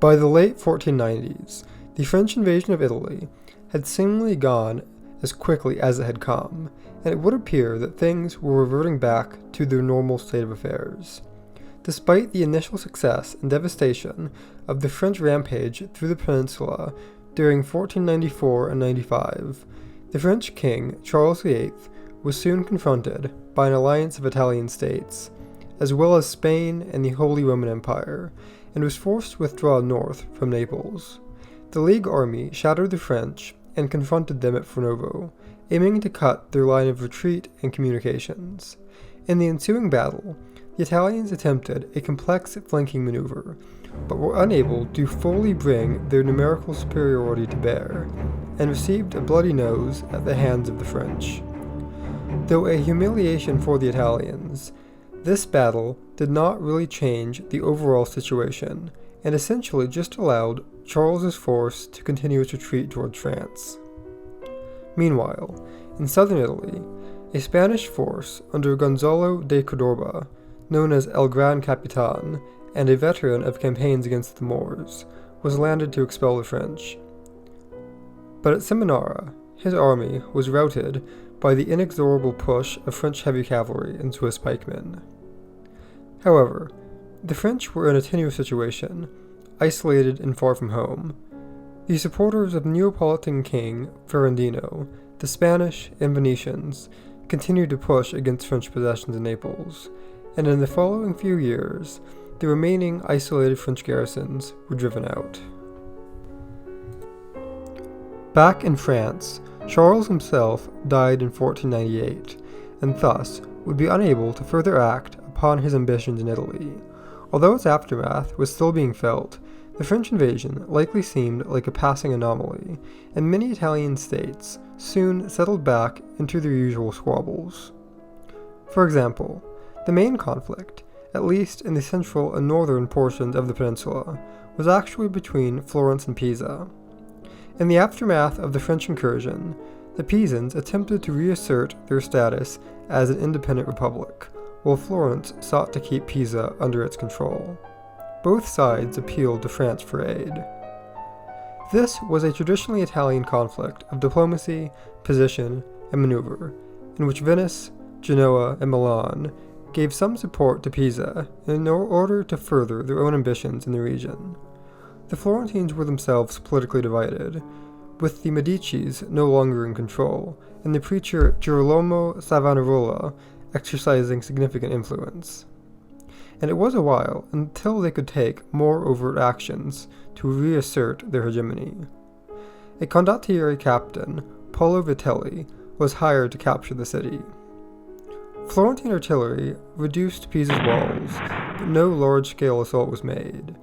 By the late 1490s, the French invasion of Italy had seemingly gone as quickly as it had come, and it would appear that things were reverting back to their normal state of affairs. Despite the initial success and devastation of the French rampage through the peninsula during 1494 and 95, the French king, Charles VIII, was soon confronted by an alliance of Italian states, as well as Spain and the Holy Roman Empire, and was forced to withdraw north from Naples. The League army shattered the French and confronted them at Fornovo, aiming to cut their line of retreat and communications. In the ensuing battle, the Italians attempted a complex flanking maneuver, but were unable to fully bring their numerical superiority to bear, and received a bloody nose at the hands of the French. Though a humiliation for the Italians, this battle did not really change the overall situation, and essentially just allowed Charles's force to continue its retreat towards France. Meanwhile, in southern Italy, a Spanish force under Gonzalo de Cordoba, known as El Gran Capitan, and a veteran of campaigns against the Moors, was landed to expel the French. But at Seminara, his army was routed by the inexorable push of French heavy cavalry and Swiss pikemen. However, the French were in a tenuous situation, isolated and far from home. The supporters of the Neapolitan king Ferrandino, the Spanish and Venetians, continued to push against French possessions in Naples, and in the following few years, the remaining isolated French garrisons were driven out. Back in France, Charles himself died in 1498, and thus would be unable to further act upon his ambitions in Italy. Although its aftermath was still being felt, the French invasion likely seemed like a passing anomaly, and many Italian states soon settled back into their usual squabbles. For example, the main conflict, at least in the central and northern portions of the peninsula, was actually between Florence and Pisa. In the aftermath of the French incursion, the Pisans attempted to reassert their status as an independent republic, while Florence sought to keep Pisa under its control. Both sides appealed to France for aid. This was a traditionally Italian conflict of diplomacy, position, and maneuver, in which Venice, Genoa, and Milan gave some support to Pisa in order to further their own ambitions in the region. The Florentines were themselves politically divided, with the Medicis no longer in control, and the preacher Girolamo Savonarola exercising significant influence. And it was a while until they could take more overt actions to reassert their hegemony. A condottieri captain, Paolo Vitelli, was hired to capture the city. Florentine artillery reduced Pisa's walls, but no large-scale assault was made.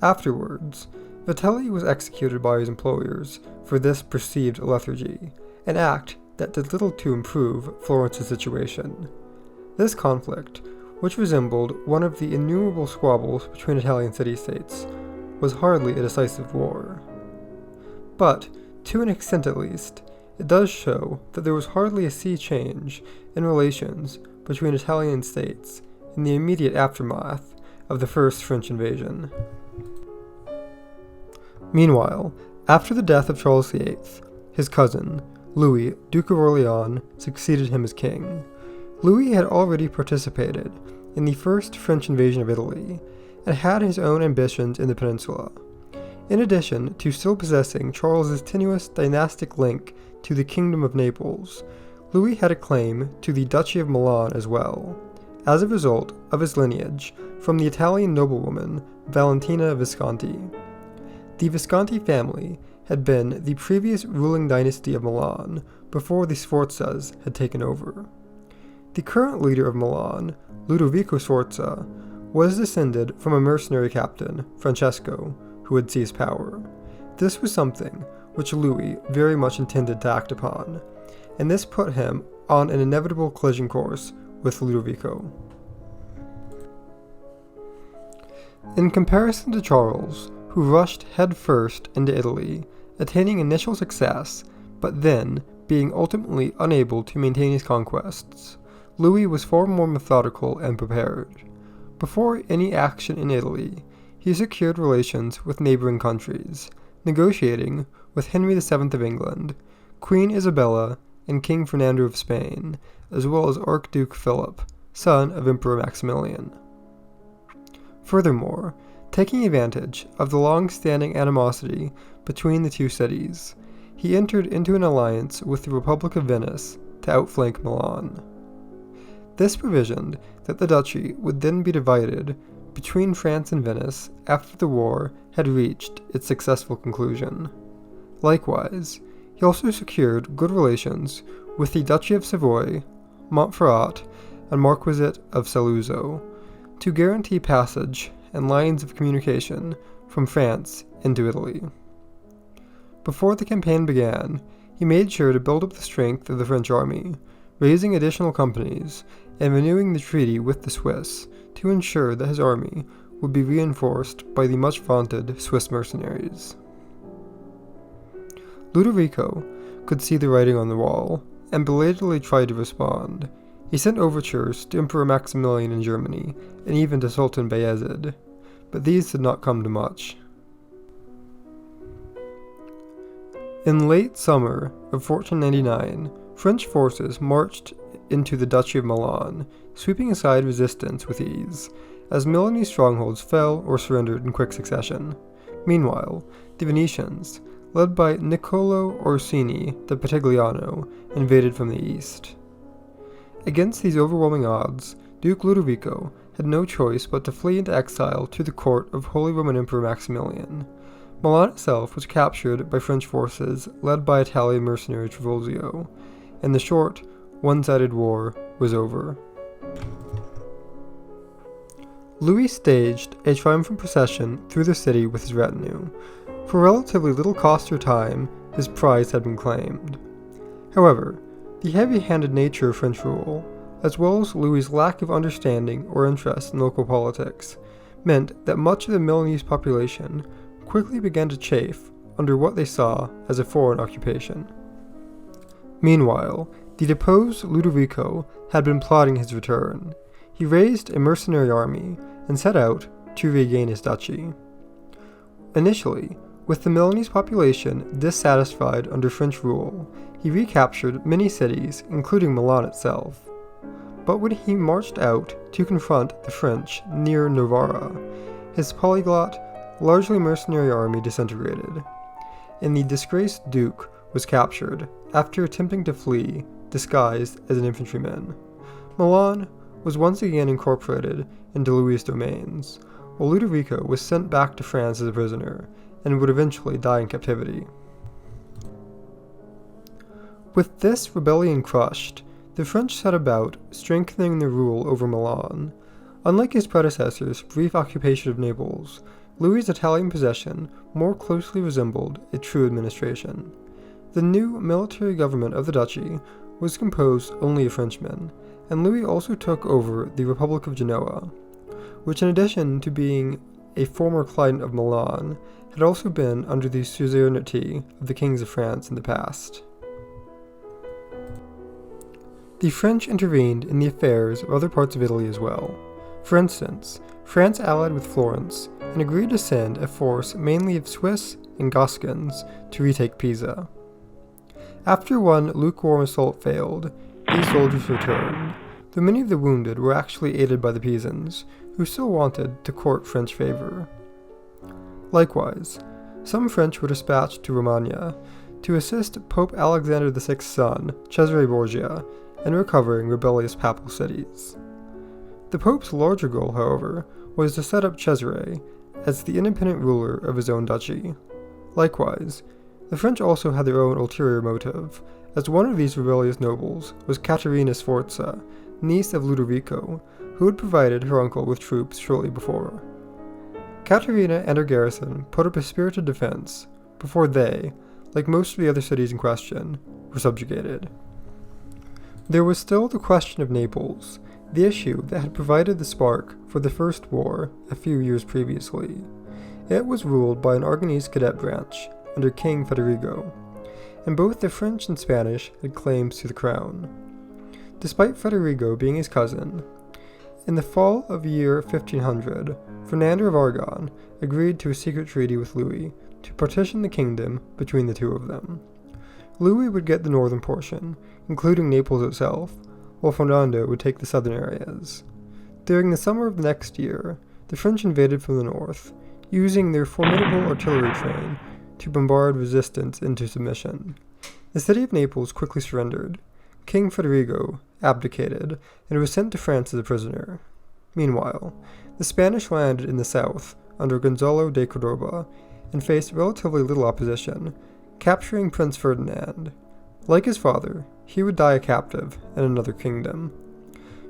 Afterwards, Vitelli was executed by his employers for this perceived lethargy, an act that did little to improve Florence's situation. This conflict, which resembled one of the innumerable squabbles between Italian city-states, was hardly a decisive war. But, to an extent at least, it does show that there was hardly a sea change in relations between Italian states in the immediate aftermath of the first French invasion. Meanwhile, after the death of Charles VIII, his cousin, Louis, Duke of Orleans, succeeded him as king. Louis had already participated in the first French invasion of Italy, and had his own ambitions in the peninsula. In addition to still possessing Charles's tenuous dynastic link to the Kingdom of Naples, Louis had a claim to the Duchy of Milan as well, as a result of his lineage from the Italian noblewoman Valentina Visconti. The Visconti family had been the previous ruling dynasty of Milan before the Sforzas had taken over. The current leader of Milan, Ludovico Sforza, was descended from a mercenary captain, Francesco, who had seized power. This was something which Louis very much intended to act upon, and this put him on an inevitable collision course with Ludovico. In comparison to Charles, who rushed headfirst into Italy, attaining initial success, but then being ultimately unable to maintain his conquests, Louis was far more methodical and prepared. Before any action in Italy, he secured relations with neighboring countries, negotiating with Henry VII of England, Queen Isabella, and King Fernando of Spain, as well as Archduke Philip, son of Emperor Maximilian. Furthermore, taking advantage of the long-standing animosity between the two cities, he entered into an alliance with the Republic of Venice to outflank Milan. This provisioned that the duchy would then be divided between France and Venice after the war had reached its successful conclusion. Likewise, he also secured good relations with the Duchy of Savoy, Montferrat, and Marquisate of Saluzzo to guarantee passage and lines of communication from France into Italy. Before the campaign began, he made sure to build up the strength of the French army, raising additional companies and renewing the treaty with the Swiss to ensure that his army would be reinforced by the much-vaunted Swiss mercenaries. Ludovico could see the writing on the wall and belatedly tried to respond. He sent overtures to Emperor Maximilian in Germany and even to Sultan Bayezid, but these did not come to much. In late summer of 1499, French forces marched into the Duchy of Milan, sweeping aside resistance with ease, as Milanese strongholds fell or surrendered in quick succession. Meanwhile, the Venetians, led by Niccolo Orsini da Partigliano, invaded from the east. Against these overwhelming odds, Duke Ludovico had no choice but to flee into exile to the court of Holy Roman Emperor Maximilian. Milan itself was captured by French forces led by Italian mercenary Trivulzio, and the short, one-sided war was over. Louis staged a triumphant procession through the city with his retinue. For relatively little cost or time, his prize had been claimed. However, the heavy-handed nature of French rule, as well as Louis's lack of understanding or interest in local politics, meant that much of the Milanese population quickly began to chafe under what they saw as a foreign occupation. Meanwhile, the deposed Ludovico had been plotting his return. He raised a mercenary army and set out to regain his duchy. Initially, with the Milanese population dissatisfied under French rule, he recaptured many cities, including Milan itself. But when he marched out to confront the French near Novara, his polyglot, largely mercenary army disintegrated, and the disgraced duke was captured after attempting to flee disguised as an infantryman. Milan was once again incorporated into Louis' domains, while Ludovico was sent back to France as a prisoner, and would eventually die in captivity. With this rebellion crushed, the French set about strengthening their rule over Milan. Unlike his predecessor's brief occupation of Naples, Louis's Italian possession more closely resembled a true administration. The new military government of the duchy was composed only of Frenchmen, and Louis also took over the Republic of Genoa, which in addition to being a former client of Milan, had also been under the suzerainty of the kings of France in the past. The French intervened in the affairs of other parts of Italy as well. For instance, France allied with Florence and agreed to send a force mainly of Swiss and Gascons to retake Pisa. After one lukewarm assault failed, these soldiers returned, though many of the wounded were actually aided by the Pisans, who still wanted to court French favor. Likewise, some French were dispatched to Romagna to assist Pope Alexander VI's son, Cesare Borgia, in recovering rebellious papal cities. The Pope's larger goal, however, was to set up Cesare as the independent ruler of his own duchy. Likewise, the French also had their own ulterior motive, as one of these rebellious nobles was Caterina Sforza, niece of Ludovico, who had provided her uncle with troops shortly before. Caterina and her garrison put up a spirited defense before they, like most of the other cities in question, were subjugated. There was still the question of Naples, the issue that had provided the spark for the First War a few years previously. It was ruled by an Aragonese cadet branch under King Federigo, and both the French and Spanish had claims to the crown. Despite Federigo being his cousin, in the fall of year 1500, Fernando of Aragon agreed to a secret treaty with Louis to partition the kingdom between the two of them. Louis would get the northern portion, including Naples itself, while Fernando would take the southern areas. During the summer of the next year, the French invaded from the north, using their formidable artillery train to bombard resistance into submission. The city of Naples quickly surrendered. King Federico abdicated and was sent to France as a prisoner. Meanwhile, the Spanish landed in the south under Gonzalo de Cordoba and faced relatively little opposition, capturing Prince Ferdinand. Like his father, he would die a captive in another kingdom.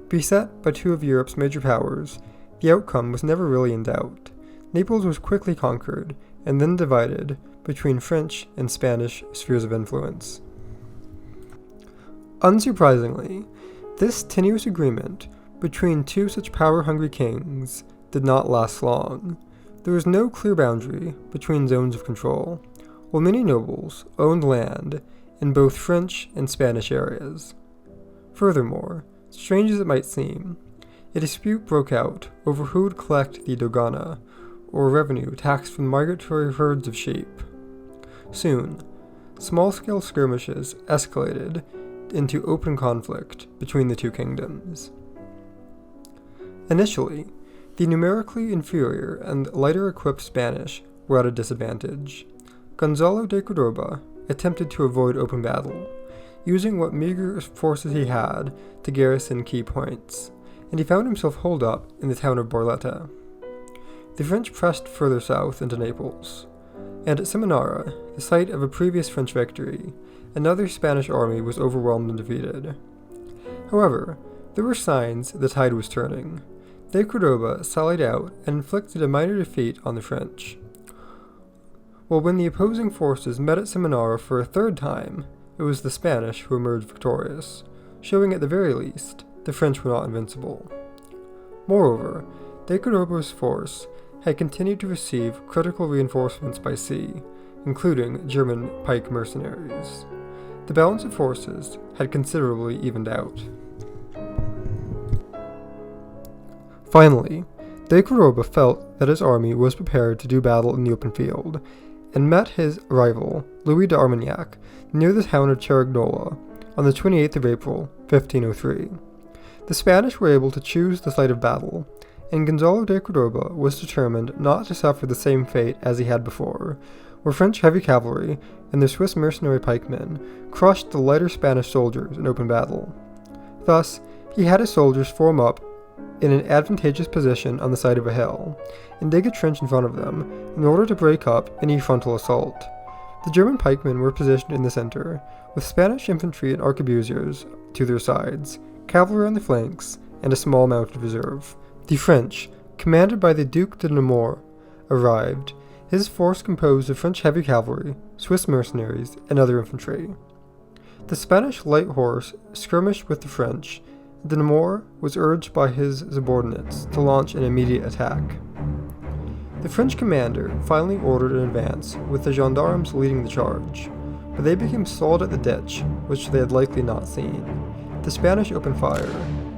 Beset by two of Europe's major powers, the outcome was never really in doubt. Naples was quickly conquered and then divided between French and Spanish spheres of influence. Unsurprisingly, this tenuous agreement between two such power-hungry kings did not last long. There was no clear boundary between zones of control, while many nobles owned land in both French and Spanish areas. Furthermore, strange as it might seem, a dispute broke out over who would collect the dogana, or revenue taxed from migratory herds of sheep. Soon, small-scale skirmishes escalated into open conflict between the two kingdoms. Initially, the numerically inferior and lighter-equipped Spanish were at a disadvantage. Gonzalo de Cordoba attempted to avoid open battle, using what meager forces he had to garrison key points, and he found himself holed up in the town of Barletta. The French pressed further south into Naples, and at Seminara, the site of a previous French victory, another Spanish army was overwhelmed and defeated. However, there were signs the tide was turning. De Cordoba sallied out and inflicted a minor defeat on the French. While when the opposing forces met at Seminara for a third time, it was the Spanish who emerged victorious, showing at the very least the French were not invincible. Moreover, De Cordoba's force had continued to receive critical reinforcements by sea, including German pike mercenaries. The balance of forces had considerably evened out. Finally, de Cordoba felt that his army was prepared to do battle in the open field, and met his rival, Louis d'Armagnac, near the town of Cerignola on the 28th of April, 1503. The Spanish were able to choose the site of battle, and Gonzalo de Cordoba was determined not to suffer the same fate as he had before, where French heavy cavalry and the Swiss mercenary pikemen crushed the lighter Spanish soldiers in open battle. Thus, he had his soldiers form up in an advantageous position on the side of a hill, and dig a trench in front of them in order to break up any frontal assault. The German pikemen were positioned in the center, with Spanish infantry and arquebusiers to their sides, cavalry on the flanks, and a small mounted reserve. The French, commanded by the Duc de Nemours, arrived, his force composed of French heavy cavalry, Swiss mercenaries, and other infantry. The Spanish light horse skirmished with the French. De Nemours was urged by his subordinates to launch an immediate attack. The French commander finally ordered an advance, with the gendarmes leading the charge, but they became stalled at the ditch, which they had likely not seen. The Spanish opened fire,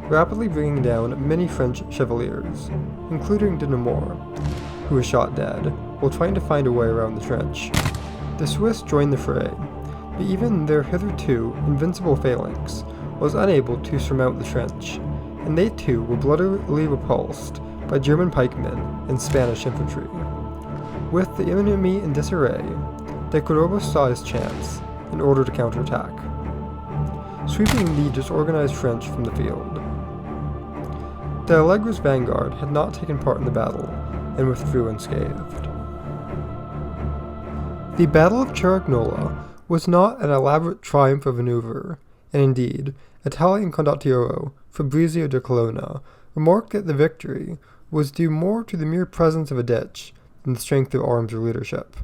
rapidly bringing down many French chevaliers, including de Nemours, who was shot dead, while trying to find a way around the trench. The Swiss joined the fray, but even their hitherto invincible phalanx was unable to surmount the trench, and they too were bloodily repulsed by German pikemen and Spanish infantry. With the enemy in disarray, de Cordoba saw his chance in order to counterattack, sweeping the disorganized French from the field. De Allegra's vanguard had not taken part in the battle and withdrew unscathed. The Battle of Cerignola was not an elaborate triumph of maneuver, and indeed, Italian condottiero Fabrizio de Colonna remarked that the victory was due more to the mere presence of a ditch than the strength of arms or leadership.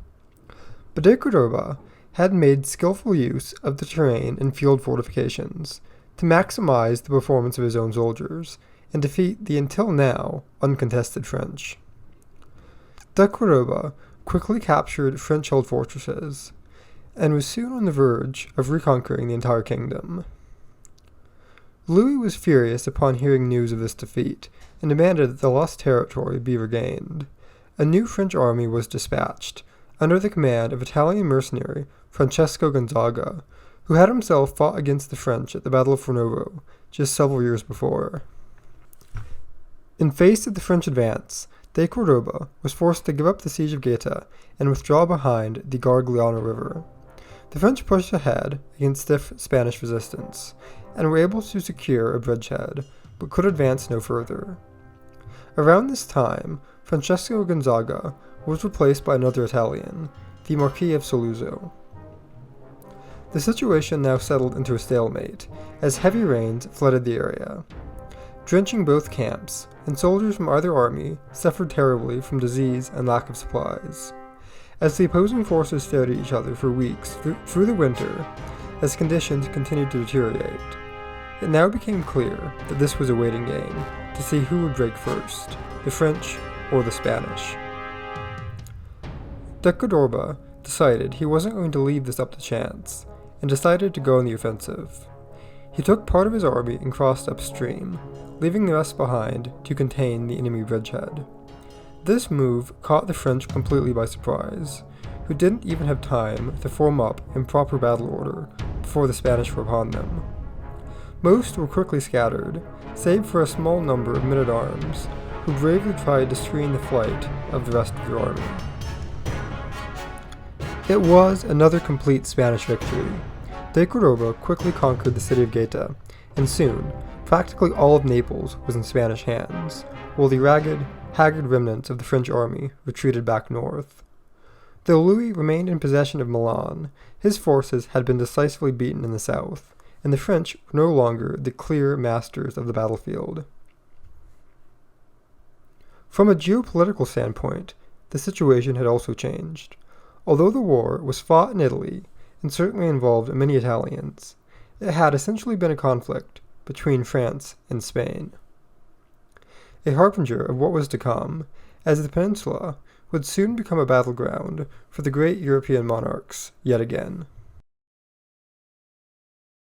But de Cordoba had made skillful use of the terrain and field fortifications to maximize the performance of his own soldiers and defeat the until now uncontested French. De Cordoba quickly captured French-held fortresses and was soon on the verge of reconquering the entire kingdom. Louis was furious upon hearing news of this defeat, and demanded that the lost territory be regained. a new French army was dispatched, under the command of Italian mercenary Francesco Gonzaga, who had himself fought against the French at the Battle of Fornovo just several years before. In face of the French advance, de Cordoba was forced to give up the siege of Gaeta and withdraw behind the Garigliano River. The French pushed ahead against stiff Spanish resistance, and were able to secure a bridgehead, but could advance no further. Around this time, Francesco Gonzaga was replaced by another Italian, the Marquis of Saluzzo. The situation now settled into a stalemate, as heavy rains flooded the area, drenching both camps, and soldiers from either army suffered terribly from disease and lack of supplies. As the opposing forces stared at each other for weeks through the winter, as conditions continued to deteriorate, it now became clear that this was a waiting game to see who would break first, the French or the Spanish. De Cordoba decided he wasn't going to leave this up to chance, and decided to go on the offensive. He took part of his army and crossed upstream, leaving the rest behind to contain the enemy bridgehead. This move caught the French completely by surprise, who didn't even have time to form up in proper battle order before the Spanish were upon them. Most were quickly scattered, save for a small number of men-at-arms, who bravely tried to screen the flight of the rest of their army. It was another complete Spanish victory. De Cordoba quickly conquered the city of Gaeta, and soon, practically all of Naples was in Spanish hands, while the ragged, haggard remnants of the French army retreated back north. Though Louis remained in possession of Milan, his forces had been decisively beaten in the south, and the French were no longer the clear masters of the battlefield. From a geopolitical standpoint, the situation had also changed. Although the war was fought in Italy, and certainly involved many Italians, it had essentially been a conflict between France and Spain. A harbinger of what was to come, as the peninsula would soon become a battleground for the great European monarchs yet again.